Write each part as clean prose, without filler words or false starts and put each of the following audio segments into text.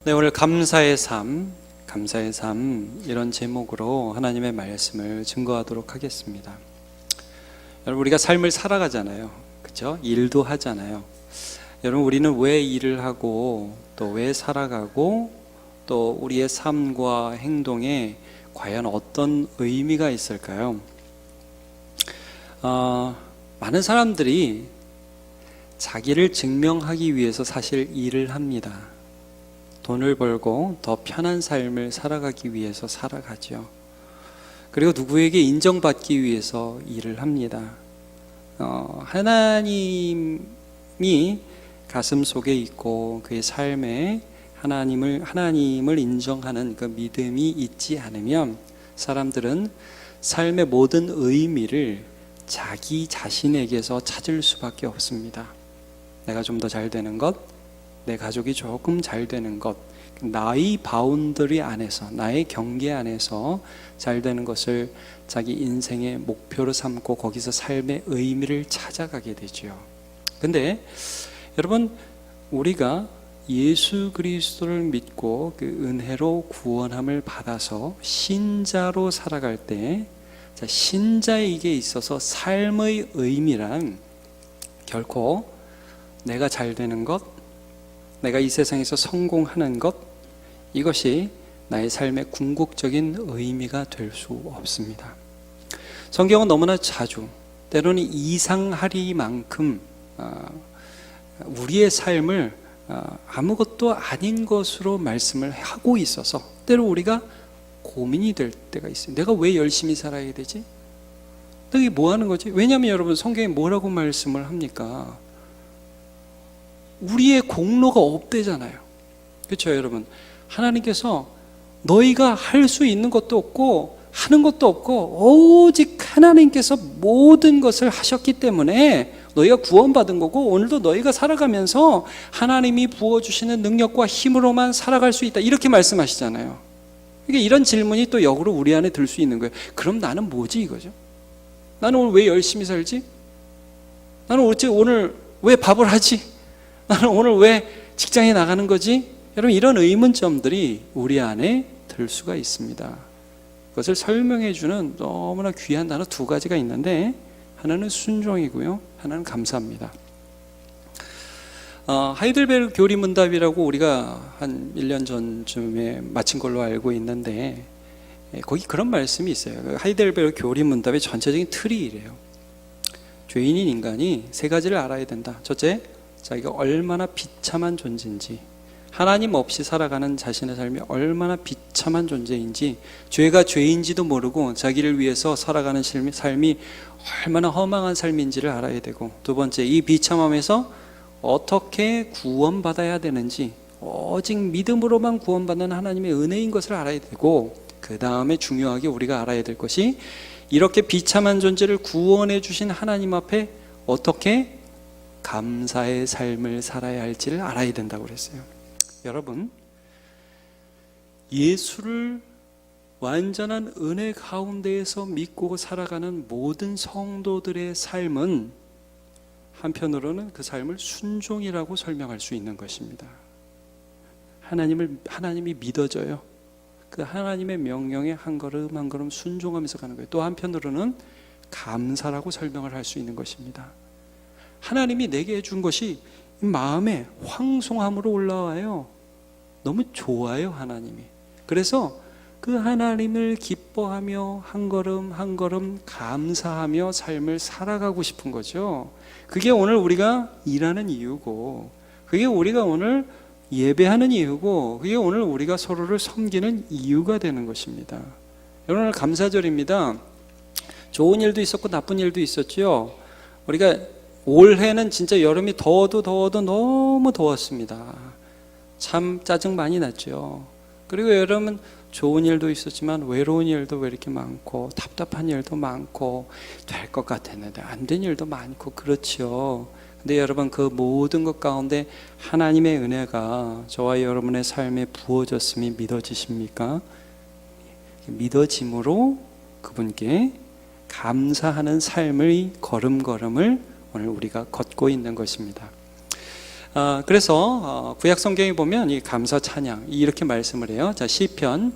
네, 오늘 감사의 삶 이런 제목으로 하나님의 말씀을 증거하도록 하겠습니다. 여러분, 우리가 삶을 살아가잖아요. 그렇죠? 일도 하잖아요. 여러분, 우리는 왜 일을 하고 또 왜 살아가고 또 우리의 삶과 행동에 과연 어떤 의미가 있을까요? 많은 사람들이 자기를 증명하기 위해서 사실 일을 합니다. 돈을 벌고 더 편한 삶을 살아가기 위해서 살아가죠. 그리고 누구에게 인정받기 위해서 일을 합니다. 하나님이 가슴 속에 있고 그의 삶에 하나님을 인정하는 그 믿음이 있지 않으면 사람들은 삶의 모든 의미를 자기 자신에게서 찾을 수밖에 없습니다. 내가 좀 더 잘 되는 것, 내 가족이 조금 잘 되는 것, 나의 바운더리 안에서, 나의 경계 안에서 잘 되는 것을 자기 인생의 목표로 삼고 거기서 삶의 의미를 찾아가게 되죠. 근데 여러분, 우리가 예수 그리스도를 믿고 그 은혜로 구원함을 받아서 신자로 살아갈 때, 신자에게 있어서 삶의 의미란 결코 내가 잘 되는 것, 내가 이 세상에서 성공하는 것, 이것이 나의 삶의 궁극적인 의미가 될 수 없습니다. 성경은 너무나 자주, 때로는 이상하리만큼 우리의 삶을 아무것도 아닌 것으로 말씀을 하고 있어서 때로 우리가 고민이 될 때가 있어요. 내가 왜 열심히 살아야 되지? 내가 이게 뭐 하는 거지? 왜냐하면 여러분, 성경에 뭐라고 말씀을 합니까? 우리의 공로가 없대잖아요. 그렇죠, 여러분? 하나님께서 너희가 할 수 있는 것도 없고 하는 것도 없고 오직 하나님께서 모든 것을 하셨기 때문에 너희가 구원받은 거고, 오늘도 너희가 살아가면서 하나님이 부어주시는 능력과 힘으로만 살아갈 수 있다, 이렇게 말씀하시잖아요. 그러니까 이런 질문이 또 역으로 우리 안에 들 수 있는 거예요. 그럼 나는 뭐지, 이거죠? 나는 오늘 왜 열심히 살지? 나는 오늘 왜 밥을 하지? 나는 오늘 왜 직장에 나가는 거지? 여러분, 이런 의문점들이 우리 안에 들 수가 있습니다. 그것을 설명해 주는 너무나 귀한 단어 두 가지가 있는데, 하나는 순종이고요, 하나는 감사입니다. 하이델베르크 교리문답이라고 우리가 한 1년 전쯤에 마친 걸로 알고 있는데, 거기 그런 말씀이 있어요. 하이델베르크 교리문답의 전체적인 틀이 이래요. 죄인인 인간이 세 가지를 알아야 된다. 첫째, 자기가 얼마나 비참한 존재인지, 하나님 없이 살아가는 자신의 삶이 얼마나 비참한 존재인지, 죄가 죄인지도 모르고 자기를 위해서 살아가는 삶이 얼마나 허망한 삶인지를 알아야 되고, 두 번째, 이 비참함에서 어떻게 구원받아야 되는지, 오직 믿음으로만 구원받는 하나님의 은혜인 것을 알아야 되고, 그 다음에 중요하게 우리가 알아야 될 것이, 이렇게 비참한 존재를 구원해 주신 하나님 앞에 어떻게 감사의 삶을 살아야 할지를 알아야 된다고 그랬어요. 여러분, 예수를 완전한 은혜 가운데에서 믿고 살아가는 모든 성도들의 삶은 한편으로는 그 삶을 순종이라고 설명할 수 있는 것입니다. 하나님이 믿어져요. 그 하나님의 명령에 한 걸음 한 걸음 순종하면서 가는 거예요. 또 한편으로는 감사라고 설명을 할 수 있는 것입니다. 하나님이 내게 해준 것이 마음에 황송함으로 올라와요. 너무 좋아요, 하나님이. 그래서 그 하나님을 기뻐하며 한 걸음 한 걸음 감사하며 삶을 살아가고 싶은 거죠. 그게 오늘 우리가 일하는 이유고, 그게 우리가 오늘 예배하는 이유고, 그게 오늘 우리가 서로를 섬기는 이유가 되는 것입니다. 오늘 감사절입니다. 좋은 일도 있었고 나쁜 일도 있었죠. 우리가 올해는 진짜 여름이 더워도 너무 더웠습니다. 참 짜증 많이 났죠. 그리고 여름은 좋은 일도 있었지만 외로운 일도 왜 이렇게 많고, 답답한 일도 많고, 될 것 같았는데 안 된 일도 많고, 그렇죠. 근데 여러분, 그 모든 것 가운데 하나님의 은혜가 저와 여러분의 삶에 부어졌음이 믿어지십니까? 믿어짐으로 그분께 감사하는 삶의 걸음걸음을 오늘 우리가 걷고 있는 것입니다. 그래서 구약 성경에 보면 이 감사 찬양 이렇게 말씀을 해요. 자, 시편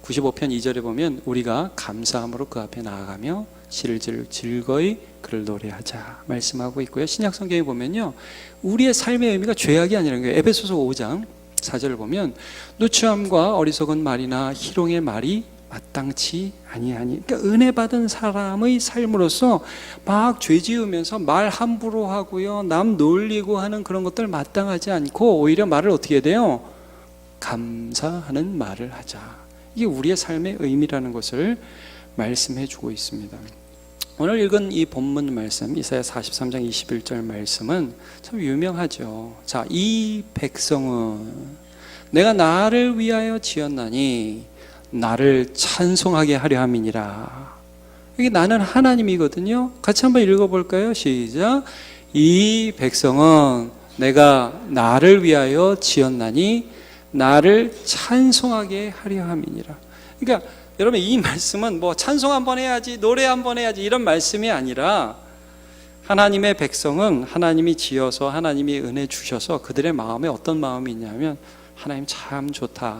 95편 2절에 보면 우리가 감사함으로 그 앞에 나아가며 질질 즐거이 그를 노래하자 말씀하고 있고요. 신약 성경에 보면요, 우리의 삶의 의미가 죄악이 아니라는 거예요. 에베소서 5장 4절을 보면 누추함과 어리석은 말이나 희롱의 말이 마땅치 아니하니, 그러니까 은혜 받은 사람의 삶으로서 막 죄 지으면서 말 함부로 하고요, 남 놀리고 하는 그런 것들 마땅하지 않고 오히려 말을 어떻게 해야 돼요? 감사하는 말을 하자. 이게 우리의 삶의 의미라는 것을 말씀해 주고 있습니다. 오늘 읽은 이 본문 말씀 이사야 43장 21절 말씀은 참 유명하죠. 자, 이 백성은 내가 나를 위하여 지었나니 나를 찬송하게 하려 함이니라. 이게 나는 하나님이거든요. 같이 한번 읽어볼까요? 시작. 이 백성은 내가 나를 위하여 지었나니 나를 찬송하게 하려 함이니라. 그러니까 여러분, 이 말씀은 뭐 찬송 한번 해야지, 노래 한번 해야지 이런 말씀이 아니라 하나님의 백성은 하나님이 지어서 하나님이 은혜 주셔서 그들의 마음에 어떤 마음이 있냐면 하나님 참 좋다,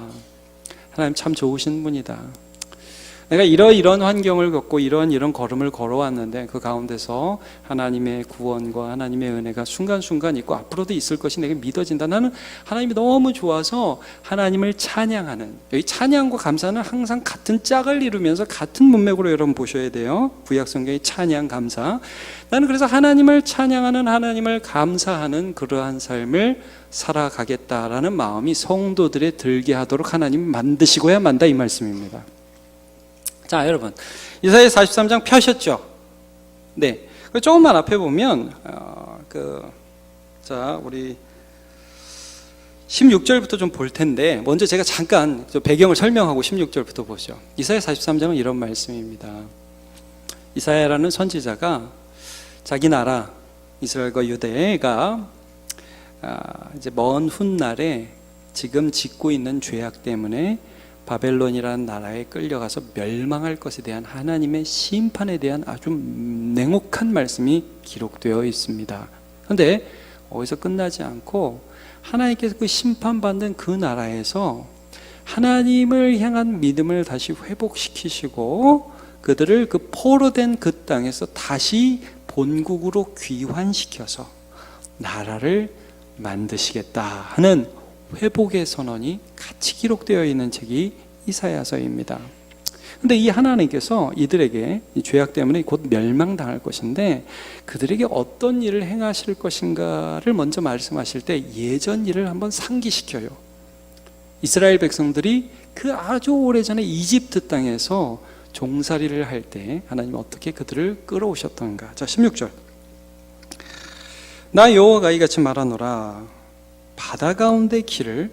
하나님 참 좋으신 분이다, 내가 이런 환경을 겪고 이런 걸음을 걸어왔는데 그 가운데서 하나님의 구원과 하나님의 은혜가 순간순간 있고 앞으로도 있을 것이 내게 믿어진다. 나는 하나님이 너무 좋아서 하나님을 찬양하는, 여기 찬양과 감사는 항상 같은 짝을 이루면서 같은 문맥으로 여러분 보셔야 돼요. 구약성경의 찬양, 감사. 나는 그래서 하나님을 찬양하는, 하나님을 감사하는 그러한 삶을 살아가겠다라는 마음이 성도들에 들게 하도록 하나님이 만드시고야 만다, 이 말씀입니다. 자, 여러분, 이사야 43장 펴셨죠? 네. 조금만 앞에 보면 자, 우리 16절부터 좀 볼 텐데, 먼저 제가 잠깐 배경을 설명하고 16절부터 보죠. 이사야 43장은 이런 말씀입니다. 이사야라는 선지자가 자기 나라 이스라엘과 유대가 이제 먼 훗날에 지금 짓고 있는 죄악 때문에 바벨론이라는 나라에 끌려가서 멸망할 것에 대한 하나님의 심판에 대한 아주 냉혹한 말씀이 기록되어 있습니다. 그런데 어디서 끝나지 않고 하나님께서 그 심판받는 그 나라에서 하나님을 향한 믿음을 다시 회복시키시고 그들을 그 포로된 그 땅에서 다시 본국으로 귀환시켜서 나라를 만드시겠다 하는 회복의 선언이 같이 기록되어 있는 책이 이사야서입니다. 그런데 이 하나님께서 이들에게 이 죄악 때문에 곧 멸망당할 것인데 그들에게 어떤 일을 행하실 것인가를 먼저 말씀하실 때 예전 일을 한번 상기시켜요. 이스라엘 백성들이 그 아주 오래전에 이집트 땅에서 종살이를 할 때 하나님이 어떻게 그들을 끌어오셨던가. 자, 16절. 나 여호와가 이같이 말하노라. 바다 가운데 길을,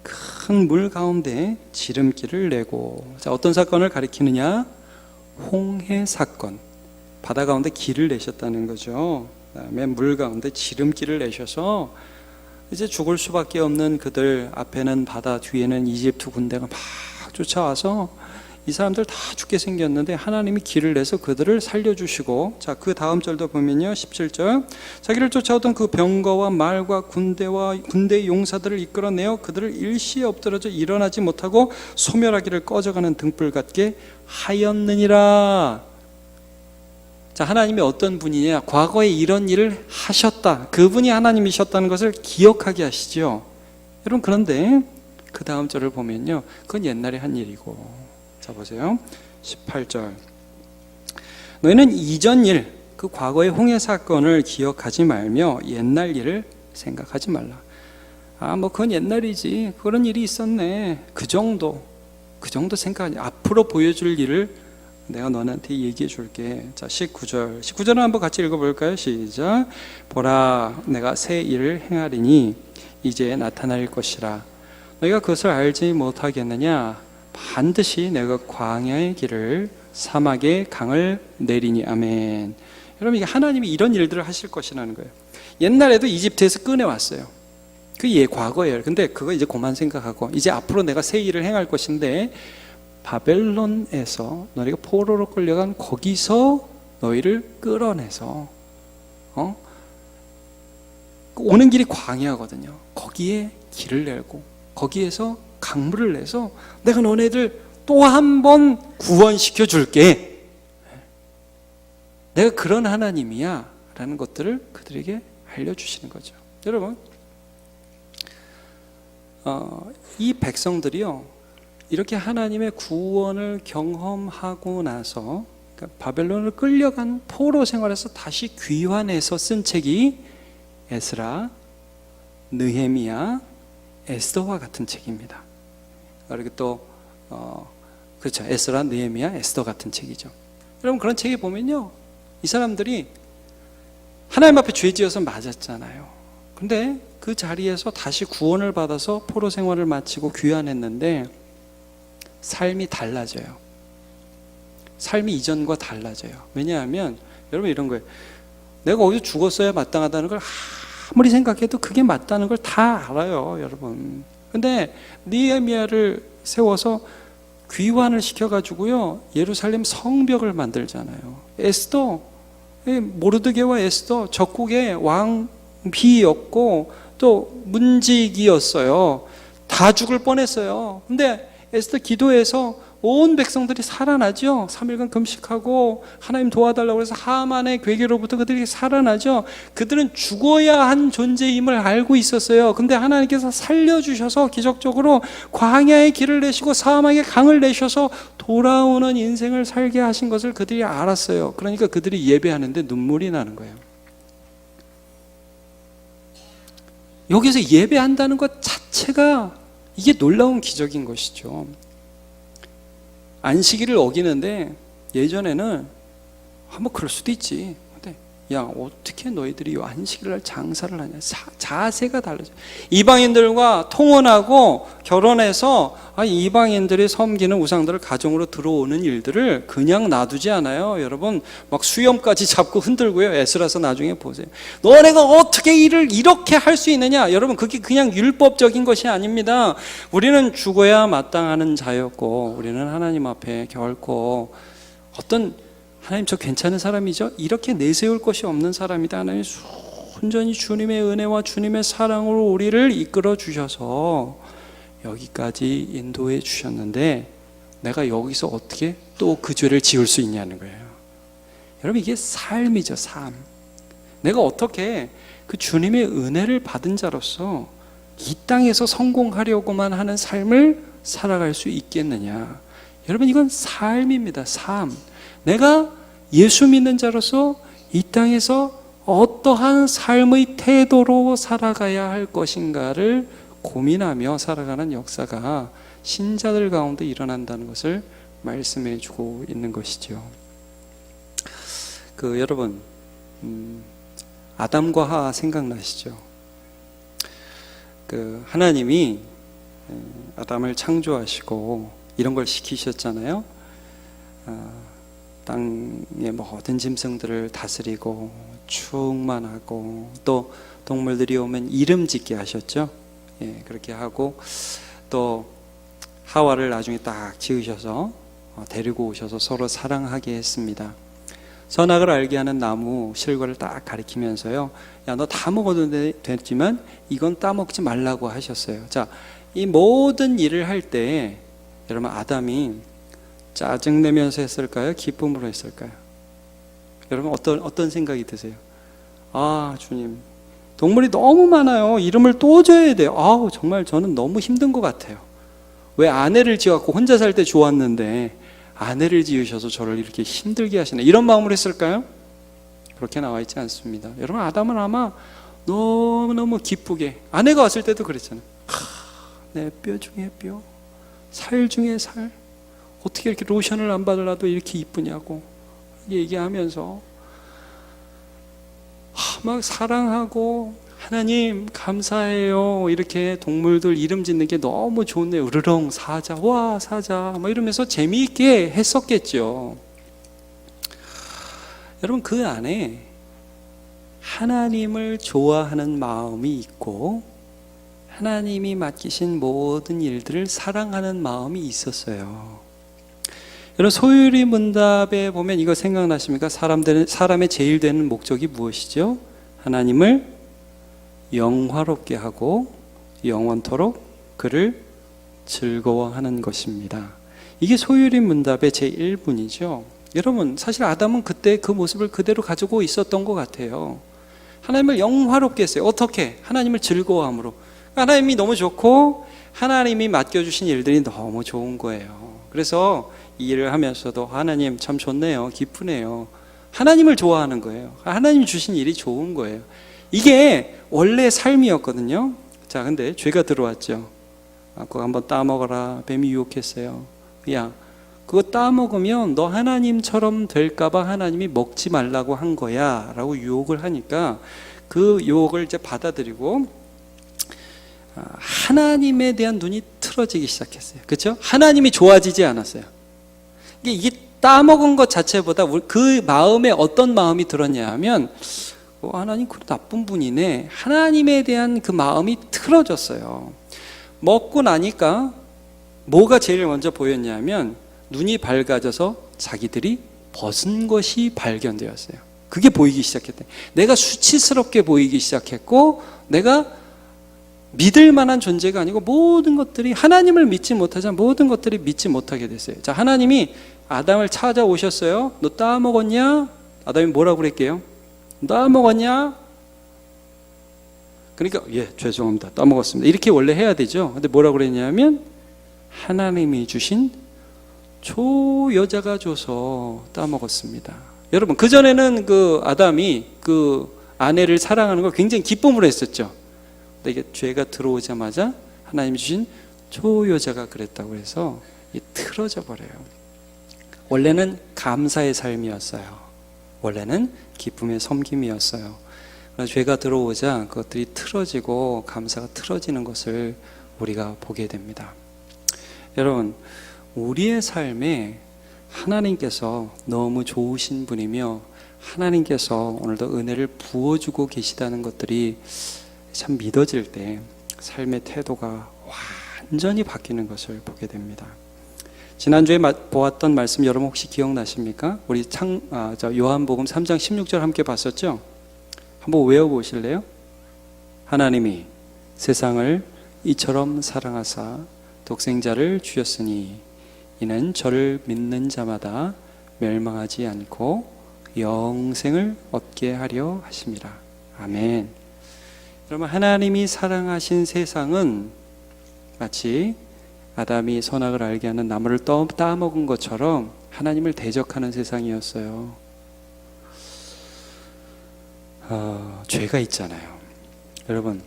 큰 물 가운데 지름길을 내고. 자, 어떤 사건을 가리키느냐? 홍해 사건. 바다 가운데 길을 내셨다는 거죠. 그다음에 물 가운데 지름길을 내셔서 이제 죽을 수밖에 없는 그들, 앞에는 바다, 뒤에는 이집트 군대가 막 쫓아와서 이 사람들 다 죽게 생겼는데 하나님이 길을 내서 그들을 살려주시고, 자, 그 다음 절도 보면요, 17절. 자기를 쫓아오던 그 병거와 말과 군대의 용사들을 이끌어내어 그들을 일시에 엎드러져 일어나지 못하고 소멸하기를 꺼져가는 등불 같게 하였느니라. 자, 하나님이 어떤 분이냐? 과거에 이런 일을 하셨다. 그분이 하나님이셨다는 것을 기억하게 하시죠. 여러분, 그런데 그 다음 절을 보면요, 그건 옛날에 한 일이고. 자, 보세요. 18절. 너희는 이전 일, 그 과거의 홍해 사건을 기억하지 말며 옛날 일을 생각하지 말라. 뭐 그건 옛날이지, 그런 일이 있었네, 그 정도 생각하지. 앞으로 보여줄 일을 내가 너한테 얘기해 줄게. 자, 19절은 한번 같이 읽어볼까요? 시작. 보라, 내가 새 일을 행하리니 이제 나타날 것이라. 너희가 그것을 알지 못하겠느냐? 반드시 내가 광야의 길을, 사막의 강을 내리니. 아멘. 여러분, 이게 하나님이 이런 일들을 하실 것이라는 거예요. 옛날에도 이집트에서 꺼내왔어요. 그게 과거예요. 근데 그거 이제 그만 생각하고 이제 앞으로 내가 새 일을 행할 것인데, 바벨론에서 너희가 포로로 끌려간 거기서 너희를 끌어내서 오는 길이 광야거든요. 거기에 길을 내고 거기에서 강물을 내서 내가 너네들 또 한 번 구원시켜 줄게. 내가 그런 하나님이야 라는 것들을 그들에게 알려주시는 거죠. 여러분, 이 백성들이요, 이렇게 하나님의 구원을 경험하고 나서, 그러니까 바벨론을 끌려간 포로 생활에서 다시 귀환해서 쓴 책이 에스라, 느헤미야, 에스더와 같은 책입니다. 그리고 또 그렇죠, 에스라, 느헤미야, 에스더 같은 책이죠. 여러분, 그런 책에 보면요, 이 사람들이 하나님 앞에 죄지어서 맞았잖아요. 근데 그 자리에서 다시 구원을 받아서 포로 생활을 마치고 귀환했는데 삶이 달라져요. 삶이 이전과 달라져요. 왜냐하면 여러분, 이런 거예요. 내가 어디서 죽었어야 마땅하다는 걸 아무리 생각해도 그게 맞다는 걸 다 알아요, 여러분. 근데 느헤미야를 세워서 귀환을 시켜가지고요, 예루살렘 성벽을 만들잖아요. 에스더, 모르드게와 에스더, 적국의 왕비였고 또 문직이었어요. 다 죽을 뻔했어요. 근데 에스더 기도해서 온 백성들이 살아나죠. 3일간 금식하고 하나님 도와달라고 해서 하만의 괴계로부터 그들이 살아나죠. 그들은 죽어야 한 존재임을 알고 있었어요. 근데 하나님께서 살려주셔서 기적적으로 광야의 길을 내시고 사막의 강을 내셔서 돌아오는 인생을 살게 하신 것을 그들이 알았어요. 그러니까 그들이 예배하는데 눈물이 나는 거예요. 여기서 예배한다는 것 자체가 이게 놀라운 기적인 것이죠. 안식일을 어기는데 예전에는 뭐 그럴 수도 있지. 근데 야, 어떻게 너희들이 이 안식일날 장사를 하냐. 자세가 달라져. 이방인들과 통혼하고 결혼해서 이방인들이 섬기는 우상들을 가정으로 들어오는 일들을 그냥 놔두지 않아요. 여러분, 막 수염까지 잡고 흔들고요. 에스라서 나중에 보세요. 너네가 어떻게 일을 이렇게 할 수 있느냐. 여러분, 그게 그냥 율법적인 것이 아닙니다. 우리는 죽어야 마땅하는 자였고 우리는 하나님 앞에 결코 어떤 하나님 저 괜찮은 사람이죠? 이렇게 내세울 것이 없는 사람이다. 하나님 순전히 주님의 은혜와 주님의 사랑으로 우리를 이끌어 주셔서 여기까지 인도해 주셨는데 내가 여기서 어떻게 또 그 죄를 지을 수 있냐는 거예요. 여러분, 이게 삶이죠, 삶. 내가 어떻게 그 주님의 은혜를 받은 자로서 이 땅에서 성공하려고만 하는 삶을 살아갈 수 있겠느냐. 여러분, 이건 삶입니다, 삶. 내가 예수 믿는 자로서 이 땅에서 어떠한 삶의 태도로 살아가야 할 것인가를 고민하며 살아가는 역사가 신자들 가운데 일어난다는 것을 말씀해 주고 있는 것이죠. 여러분, 아담과 하와 생각나시죠? 하나님이 아담을 창조하시고 이런 걸 시키셨잖아요. 땅의 모든 짐승들을 다스리고 충만하고 또 동물들이 오면 이름 짓게 하셨죠. 예, 그렇게 하고 또 하와를 나중에 딱 지으셔서 데리고 오셔서 서로 사랑하게 했습니다. 선악을 알게 하는 나무 실과를 딱 가리키면서요, 야, 너 다 먹어도 되지만 이건 따먹지 말라고 하셨어요. 자, 이 모든 일을 할 때 여러분, 아담이 짜증내면서 했을까요? 기쁨으로 했을까요? 여러분, 어떤 생각이 드세요? 아, 주님, 동물이 너무 많아요. 이름을 또 줘야 돼요. 아우, 정말 저는 너무 힘든 것 같아요. 왜 아내를 지어갖고 혼자 살 때 좋았는데 아내를 지으셔서 저를 이렇게 힘들게 하시네. 이런 마음으로 했을까요? 그렇게 나와 있지 않습니다. 여러분, 아담은 아마 너무너무 기쁘게, 아내가 왔을 때도 그랬잖아요. 내 뼈 중에 뼈, 살 중에 살, 어떻게 이렇게 로션을 안 바르라도 이렇게 이쁘냐고 얘기하면서 막 사랑하고, 하나님 감사해요, 이렇게 동물들 이름 짓는 게 너무 좋네요. 으르렁 사자, 와 사자, 막 이러면서 재미있게 했었겠죠. 여러분, 그 안에 하나님을 좋아하는 마음이 있고 하나님이 맡기신 모든 일들을 사랑하는 마음이 있었어요. 여러분, 소유리 문답에 보면 이거 생각나십니까? 사람의 제일 되는 목적이 무엇이죠? 하나님을 영화롭게 하고 영원토록 그를 즐거워하는 것입니다. 이게 소유리 문답의 제1문이죠. 여러분, 사실 아담은 그때 그 모습을 그대로 가지고 있었던 것 같아요. 하나님을 영화롭게 했어요. 어떻게? 하나님을 즐거워함으로. 하나님이 너무 좋고 하나님이 맡겨주신 일들이 너무 좋은 거예요. 그래서 이 일을 하면서도 하나님 참 좋네요, 기쁘네요. 하나님을 좋아하는 거예요. 하나님 주신 일이 좋은 거예요. 이게 원래 삶이었거든요. 자, 근데 죄가 들어왔죠. 그거 한번 따먹어라. 뱀이 유혹했어요. 야, 그거 따먹으면 너 하나님처럼 될까봐 하나님이 먹지 말라고 한 거야 라고 유혹을 하니까 그 유혹을 이제 받아들이고 하나님에 대한 눈이 틀어지기 시작했어요. 그렇죠? 하나님이 좋아지지 않았어요. 이게 따먹은 것 자체보다 그 마음에 어떤 마음이 들었냐 하면 하나님 그래 나쁜 분이네. 하나님에 대한 그 마음이 틀어졌어요. 먹고 나니까 뭐가 제일 먼저 보였냐면 눈이 밝아져서 자기들이 벗은 것이 발견되었어요. 그게 보이기 시작했대. 내가 수치스럽게 보이기 시작했고 내가 믿을 만한 존재가 아니고 모든 것들이 하나님을 믿지 못하자 모든 것들이 믿지 못하게 됐어요. 자, 하나님이 아담을 찾아오셨어요. 너 따먹었냐? 아담이 뭐라고 그랬게요? 따먹었냐? 그러니까 예, 죄송합니다. 따먹었습니다. 이렇게 원래 해야 되죠. 근데 뭐라고 그랬냐면 하나님이 주신 조 여자가 줘서 따먹었습니다. 여러분, 그전에는 그 아담이 그 아내를 사랑하는 걸 굉장히 기쁨으로 했었죠. 근데 이게 죄가 들어오자마자 하나님이 주신 조 여자가 그랬다고 해서 틀어져 버려요. 원래는 감사의 삶이었어요. 원래는 기쁨의 섬김이었어요. 그러나 죄가 들어오자 그것들이 틀어지고 감사가 틀어지는 것을 우리가 보게 됩니다. 여러분, 우리의 삶에 하나님께서 너무 좋으신 분이며 하나님께서 오늘도 은혜를 부어주고 계시다는 것들이 참 믿어질 때 삶의 태도가 완전히 바뀌는 것을 보게 됩니다. 지난주에 보았던 말씀 여러분 혹시 기억나십니까? 우리 요한복음 3장 16절 함께 봤었죠? 한번 외워보실래요? 하나님이 세상을 이처럼 사랑하사 독생자를 주셨으니 이는 저를 믿는 자마다 멸망하지 않고 영생을 얻게 하려 하심이라. 아멘. 여러분, 하나님이 사랑하신 세상은 마치 아담이 선악을 알게 하는 나무를 따먹은 것처럼 하나님을 대적하는 세상이었어요. 죄가 있잖아요. 여러분,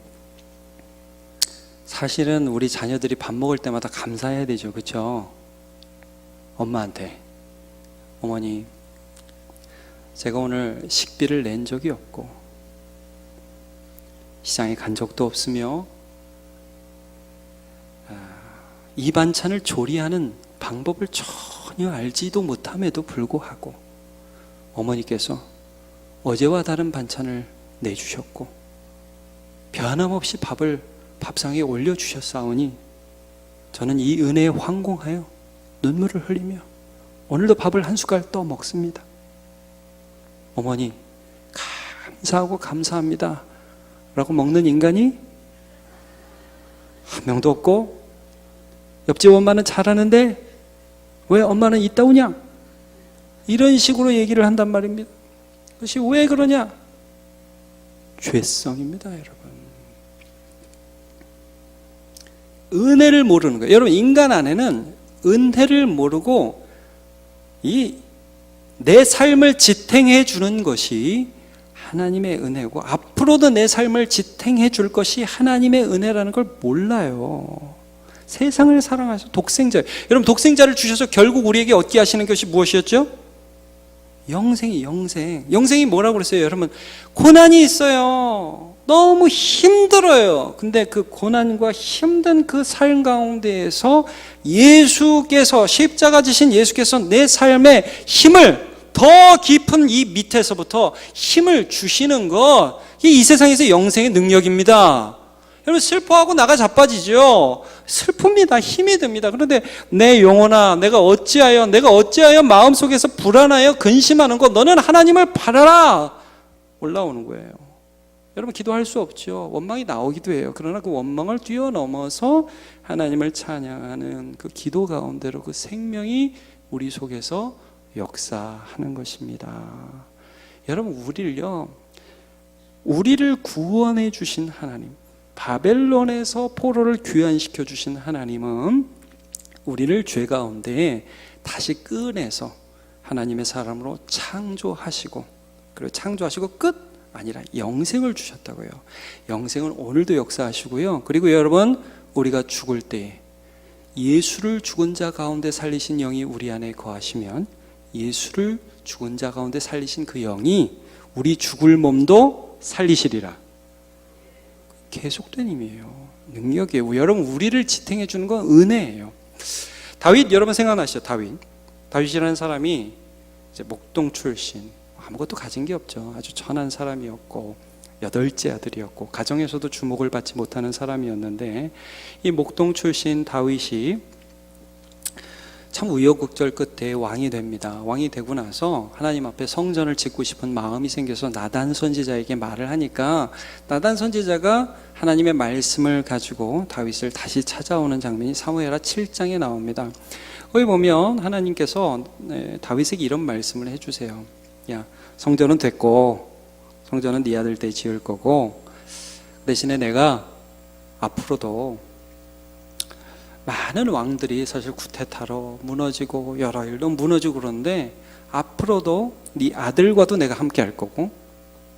사실은 우리 자녀들이 밥 먹을 때마다 감사해야 되죠. 그렇죠? 엄마한테 어머니, 제가 오늘 식비를 낸 적이 없고 시장에 간 적도 없으며 이 반찬을 조리하는 방법을 전혀 알지도 못함에도 불구하고 어머니께서 어제와 다른 반찬을 내주셨고 변함없이 밥을 밥상에 올려주셨사오니 저는 이 은혜에 황공하여 눈물을 흘리며 오늘도 밥을 한 숟갈 떠 먹습니다. 어머니 감사하고 감사합니다 라고 먹는 인간이 한 명도 없고 옆집 엄마는 잘하는데 왜 엄마는 이따오냐? 이런 식으로 얘기를 한단 말입니다. 그것이 왜 그러냐? 죄성입니다, 여러분. 은혜를 모르는 거예요. 여러분, 인간 안에는 은혜를 모르고 내 삶을 지탱해 주는 것이 하나님의 은혜고 앞으로도 내 삶을 지탱해 줄 것이 하나님의 은혜라는 걸 몰라요. 세상을 사랑하셔서 독생자, 여러분 독생자를 주셔서 결국 우리에게 얻게 하시는 것이 무엇이었죠? 영생이 뭐라고 그랬어요? 여러분, 고난이 있어요. 너무 힘들어요. 근데 그 고난과 힘든 그 삶 가운데에서 예수께서, 십자가 지신 예수께서 내 삶에 힘을, 더 깊은 이 밑에서부터 힘을 주시는 것, 이 세상에서 영생의 능력입니다. 여러분, 슬퍼하고 나가 자빠지죠. 슬픕니다. 힘이 듭니다. 그런데 내 영혼아, 내가 어찌하여 마음속에서 불안하여 근심하는 것, 너는 하나님을 바라라 올라오는 거예요. 여러분 기도할 수 없죠. 원망이 나오기도 해요. 그러나 그 원망을 뛰어넘어서 하나님을 찬양하는 그 기도 가운데로 그 생명이 우리 속에서 역사하는 것입니다. 여러분 우리를 구원해 주신 하나님, 바벨론에서 포로를 귀환시켜 주신 하나님은 우리를 죄 가운데 다시 꺼내서 하나님의 사람으로 창조하시고, 그리고 창조하시고 끝 아니라 영생을 주셨다고요. 영생은 오늘도 역사하시고요. 그리고 여러분, 우리가 죽을 때 예수를 죽은 자 가운데 살리신 영이 우리 안에 거하시면, 예수를 죽은 자 가운데 살리신 그 영이 우리 죽을 몸도 살리시리라. 계속된 힘이에요. 능력이에요. 여러분, 우리를 지탱해 주는 건 은혜예요. 다윗 여러분 생각나시죠? 다윗이라는 사람이 이제 목동 출신, 아무것도 가진 게 없죠. 아주 천한 사람이었고 8째 아들이었고 가정에서도 주목을 받지 못하는 사람이었는데, 이 목동 출신 다윗이 참 우여곡절 끝에 왕이 됩니다. 왕이 되고 나서 하나님 앞에 성전을 짓고 싶은 마음이 생겨서 나단 선지자에게 말을 하니까, 나단 선지자가 하나님의 말씀을 가지고 다윗을 다시 찾아오는 장면이 사무엘하 7장에 나옵니다. 거기 보면 하나님께서 다윗에게 이런 말씀을 해주세요. 야, 성전은 됐고 성전은 네 아들 때 지을 거고, 대신에 내가 앞으로도 많은 왕들이 사실 구테타로 무너지고 여러 일로 무너지고 그러는데, 앞으로도 네 아들과도 내가 함께 할 거고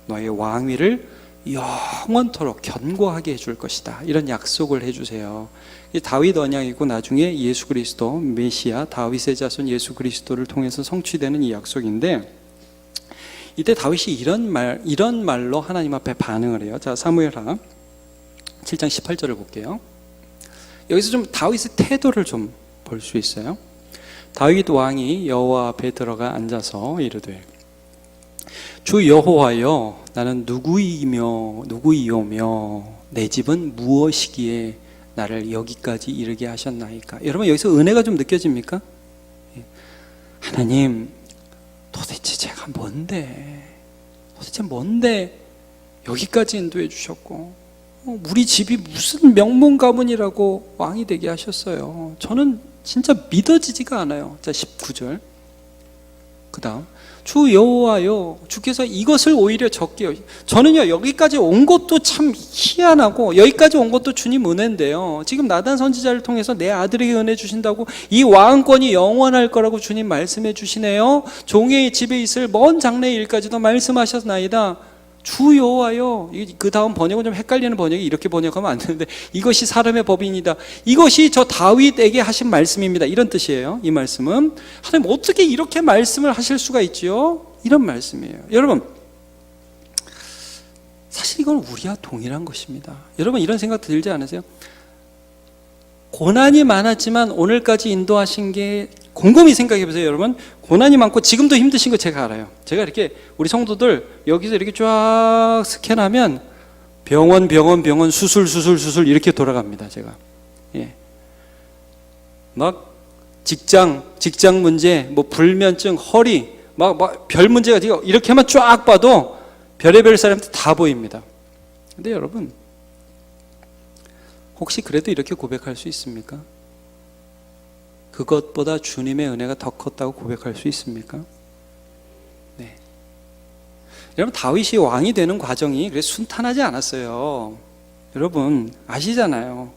너의 왕위를 영원토록 견고하게 해줄 것이다. 이런 약속을 해주세요. 이 다윗 언약이고 나중에 예수 그리스도 메시아 다윗의 자손 예수 그리스도를 통해서 성취되는 이 약속인데, 이때 다윗이 이런 말로 하나님 앞에 반응을 해요. 자, 사무엘하 7장 18절을 볼게요. 여기서 좀 다윗의 태도를 좀 볼 수 있어요. 다윗 왕이 여호와 앞에 들어가 앉아서 이르되, 주 여호와여, 나는 누구이오며 내 집은 무엇이기에 나를 여기까지 이르게 하셨나이까. 여러분, 여기서 은혜가 좀 느껴집니까? 하나님, 도대체 제가 뭔데 여기까지 인도해 주셨고, 우리 집이 무슨 명문 가문이라고 왕이 되게 하셨어요. 저는 진짜 믿어지지가 않아요. 자, 19절 그 다음, 주 여호와여, 주께서 이것을 오히려 적게, 저는요 여기까지 온 것도 참 희한하고 여기까지 온 것도 주님 은혜인데요, 지금 나단 선지자를 통해서 내 아들에게 은혜 주신다고 이 왕권이 영원할 거라고 주님 말씀해 주시네요. 종의 집에 있을 먼 장래의 일까지도 말씀하셨나이다. 주 여호와여. 그 다음 번역은 좀 헷갈리는 번역이, 이렇게 번역하면 안 되는데, 이것이 사람의 법이니다. 이것이 저 다윗에게 하신 말씀입니다. 이런 뜻이에요. 이 말씀은 하나님 어떻게 이렇게 말씀을 하실 수가 있지요? 이런 말씀이에요. 여러분, 사실 이건 우리와 동일한 것입니다. 여러분, 이런 생각 들지 않으세요? 고난이 많았지만 오늘까지 인도하신 게, 곰곰이 생각해 보세요. 여러분, 고난이 많고 지금도 힘드신 거 제가 알아요. 제가 이렇게 우리 성도들 여기서 이렇게 쫙 스캔하면 병원 수술 이렇게 돌아갑니다. 제가 막 직장 문제, 뭐 불면증, 허리, 막 별 문제가 이렇게만 쫙 봐도 별의별 사람들 다 보입니다. 근데 여러분, 혹시 그래도 이렇게 고백할 수 있습니까? 그것보다 주님의 은혜가 더 컸다고 고백할 수 있습니까? 네. 여러분, 다윗이 왕이 되는 과정이 그래 순탄하지 않았어요. 여러분 아시잖아요.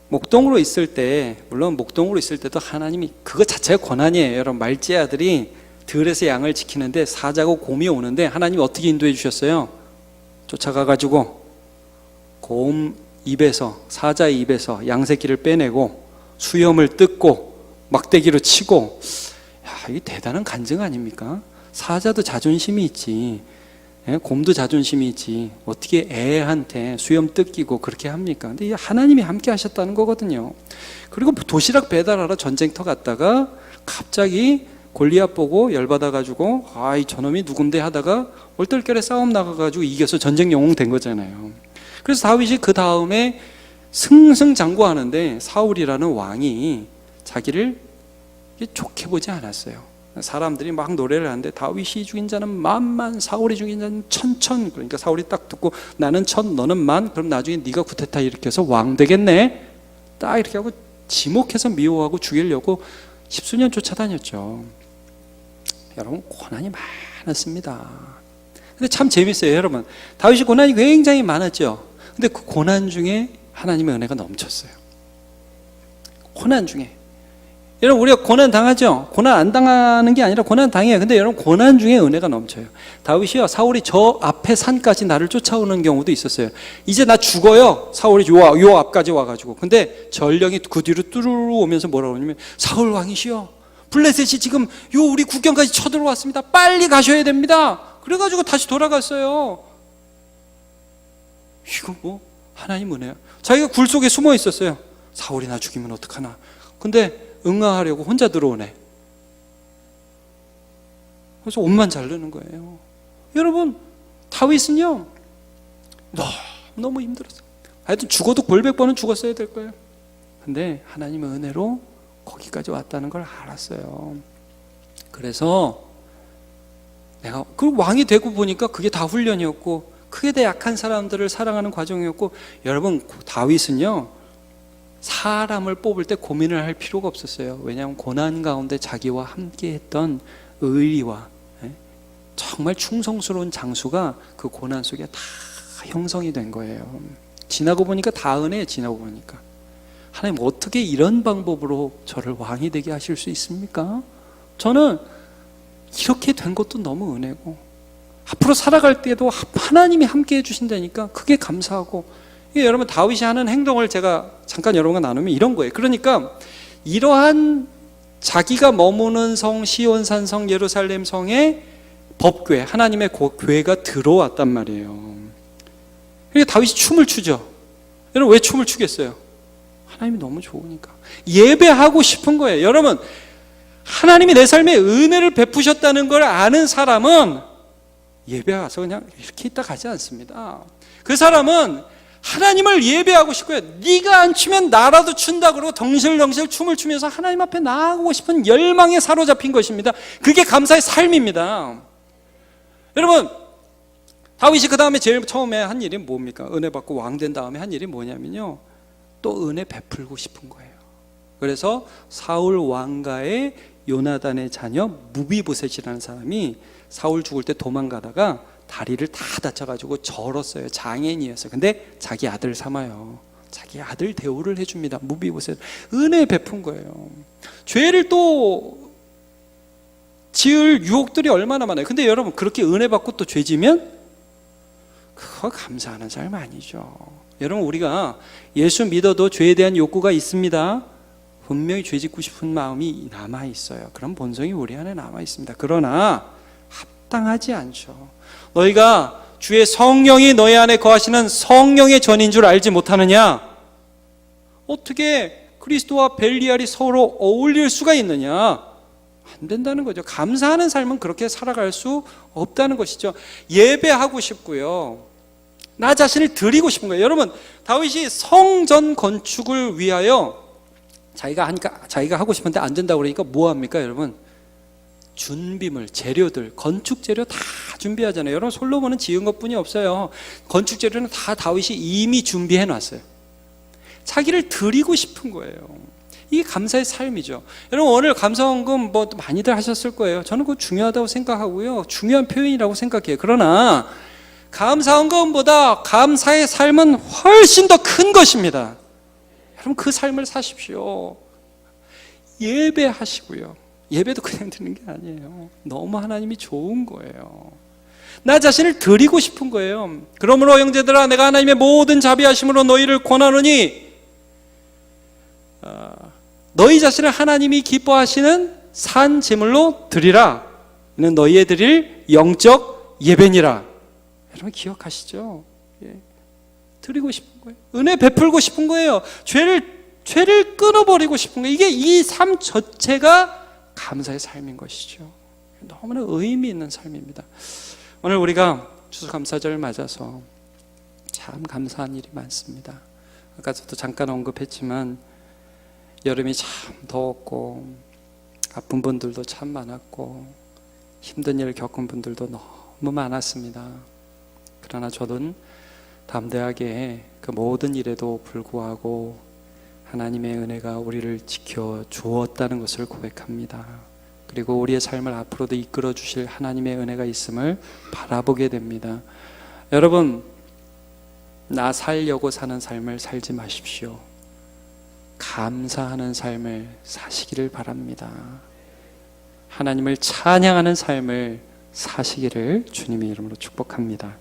목동으로 있을 때, 물론 목동으로 있을 때도 하나님이, 그것 자체가 고난이에요. 여러분, 말제 아들이 들에서 양을 지키는데 사자고 곰이 오는데 하나님이 어떻게 인도해 주셨어요? 쫓아가가지고 곰 입에서, 사자의 입에서 양새끼를 빼내고 수염을 뜯고 막대기로 치고. 야, 이게 대단한 간증 아닙니까? 사자도 자존심이 있지, 곰도 자존심이 있지, 어떻게 애한테 수염 뜯기고 그렇게 합니까? 근데 하나님이 함께 하셨다는 거거든요. 그리고 도시락 배달하러 전쟁터 갔다가 갑자기 골리앗 보고 열받아가지고, 아이 저놈이 누군데 하다가 얼떨결에 싸움 나가가지고 이겨서 전쟁 영웅 된 거잖아요. 그래서 다윗이 그 다음에 승승장구하는데 사울이라는 왕이 자기를 좋게 보지 않았어요. 사람들이 막 노래를 하는데 다윗이 죽인 자는 만만, 사울이 죽인 자는 천천. 그러니까 사울이 딱 듣고 나는 천, 너는 만. 그럼 나중에 네가 쿠데타 일으켜서 왕 되겠네. 딱 이렇게 하고 지목해서 미워하고 죽이려고 십수년 쫓아다녔죠. 여러분, 고난이 많았습니다. 근데 참 재밌어요. 여러분, 다윗이 고난이 굉장히 많았죠. 근데 그 고난 중에 하나님의 은혜가 넘쳤어요. 고난 중에. 여러분, 우리가 고난 당하죠? 고난 안 당하는 게 아니라 고난 당해요. 근데 여러분, 고난 중에 은혜가 넘쳐요. 다윗이요, 사울이 저 앞에 산까지 나를 쫓아오는 경우도 있었어요. 이제 나 죽어요. 사울이 요 앞까지 와가지고. 근데 전령이 그 뒤로 뚜루루 오면서 뭐라고 그러냐면, 사울 왕이시여, 블레셋이 지금 요 우리 국경까지 쳐들어왔습니다. 빨리 가셔야 됩니다. 그래가지고 다시 돌아갔어요. 이거 뭐 하나님 은혜야. 자기가 굴 속에 숨어 있었어요. 사울이 나 죽이면 어떡하나. 근데 응하하려고 혼자 들어오네. 그래서 옷만 자르는 거예요. 여러분, 다윗은요 너무 힘들었어요. 하여튼 죽어도 골백 번은 죽었어야 될 거예요. 근데 하나님의 은혜로 거기까지 왔다는 걸 알았어요. 그래서 내가 그 왕이 되고 보니까 그게 다 훈련이었고, 크게 더 약한 사람들을 사랑하는 과정이었고, 여러분, 다윗은요 사람을 뽑을 때 고민을 할 필요가 없었어요. 왜냐하면 고난 가운데 자기와 함께 했던 의리와 정말 충성스러운 장수가 그 고난 속에 다 형성이 된 거예요. 지나고 보니까 다 은혜예요. 지나고 보니까 하나님, 어떻게 이런 방법으로 저를 왕이 되게 하실 수 있습니까? 저는 이렇게 된 것도 너무 은혜고, 앞으로 살아갈 때도 하나님이 함께 해주신다니까 그게 감사하고. 여러분, 다윗이 하는 행동을 제가 잠깐 여러분과 나누면 이런 거예요. 그러니까 이러한 자기가 머무는 성 시온산 성 예루살렘 성의 법궤, 하나님의 교회가 들어왔단 말이에요. 그러니까 다윗이 춤을 추죠. 여러분, 왜 춤을 추겠어요? 하나님이 너무 좋으니까. 예배하고 싶은 거예요. 여러분, 하나님이 내 삶에 은혜를 베푸셨다는 걸 아는 사람은 예배 가서 그냥 이렇게 있다 가지 않습니다. 그 사람은 하나님을 예배하고 싶고요. 네가 안 추면 나라도 춘다 그러고 덩실덩실 춤을 추면서 하나님 앞에 나아가고 싶은 열망에 사로잡힌 것입니다. 그게 감사의 삶입니다. 여러분, 다윗이 그 다음에 제일 처음에 한 일이 뭡니까? 은혜 받고 왕 된 다음에 한 일이 뭐냐면요, 또 은혜 베풀고 싶은 거예요. 그래서 사울 왕가의 요나단의 자녀 무비보셋이라는 사람이 사울 죽을 때 도망가다가 다리를 다 다쳐가지고 절었어요. 장애인이었어요. 근데 자기 아들 삼아요. 자기 아들 대우를 해줍니다. 무비보셋. 은혜 베푼 거예요. 죄를 또 지을 유혹들이 얼마나 많아요. 근데 여러분, 그렇게 은혜 받고 또 죄 지면 그거 감사하는 삶 아니죠. 여러분, 우리가 예수 믿어도 죄에 대한 욕구가 있습니다. 분명히 죄 짓고 싶은 마음이 남아있어요. 그런 본성이 우리 안에 남아있습니다. 그러나 합당하지 않죠. 너희가 주의 성령이 너희 안에 거하시는 성령의 전인 줄 알지 못하느냐? 어떻게 그리스도와 벨리알이 서로 어울릴 수가 있느냐? 안 된다는 거죠. 감사하는 삶은 그렇게 살아갈 수 없다는 것이죠. 예배하고 싶고요, 나 자신을 드리고 싶은 거예요. 여러분, 다윗이 성전 건축을 위하여 자기가 하고 싶은데 안 된다고 그러니까 뭐 합니까, 여러분? 준비물, 재료들, 건축 재료 다 준비하잖아요. 여러분, 솔로몬은 지은 것뿐이 없어요. 건축 재료는 다 다윗이 이미 준비해 놨어요. 자기를 드리고 싶은 거예요. 이게 감사의 삶이죠. 여러분, 오늘 감사헌금 뭐 많이들 하셨을 거예요. 저는 그거 중요하다고 생각하고요, 중요한 표현이라고 생각해요. 그러나 감사헌금보다 감사의 삶은 훨씬 더 큰 것입니다. 여러분, 그 삶을 사십시오. 예배하시고요. 예배도 그냥 드리는 게 아니에요. 너무 하나님이 좋은 거예요. 나 자신을 드리고 싶은 거예요. 그러므로 형제들아, 내가 하나님의 모든 자비하심으로 너희를 권하노니 너희 자신을 하나님이 기뻐하시는 산 제물로 드리라. 이는 너희의 드릴 영적 예배니라. 여러분, 기억하시죠? 예. 드리고 싶은 거예요. 은혜 베풀고 싶은 거예요. 죄를 끊어버리고 싶은 거예요. 이게 이 삶 자체가 감사의 삶인 것이죠. 너무나 의미 있는 삶입니다. 오늘 우리가 추수감사절을 맞아서 참 감사한 일이 많습니다. 아까 저도 잠깐 언급했지만 여름이 참 더웠고 아픈 분들도 참 많았고 힘든 일을 겪은 분들도 너무 많았습니다. 그러나 저는 담대하게 그 모든 일에도 불구하고 하나님의 은혜가 우리를 지켜 주었다는 것을 고백합니다. 그리고 우리의 삶을 앞으로도 이끌어 주실 하나님의 은혜가 있음을 바라보게 됩니다. 여러분, 나 살려고 사는 삶을 살지 마십시오. 감사하는 삶을 사시기를 바랍니다. 하나님을 찬양하는 삶을 사시기를 주님의 이름으로 축복합니다.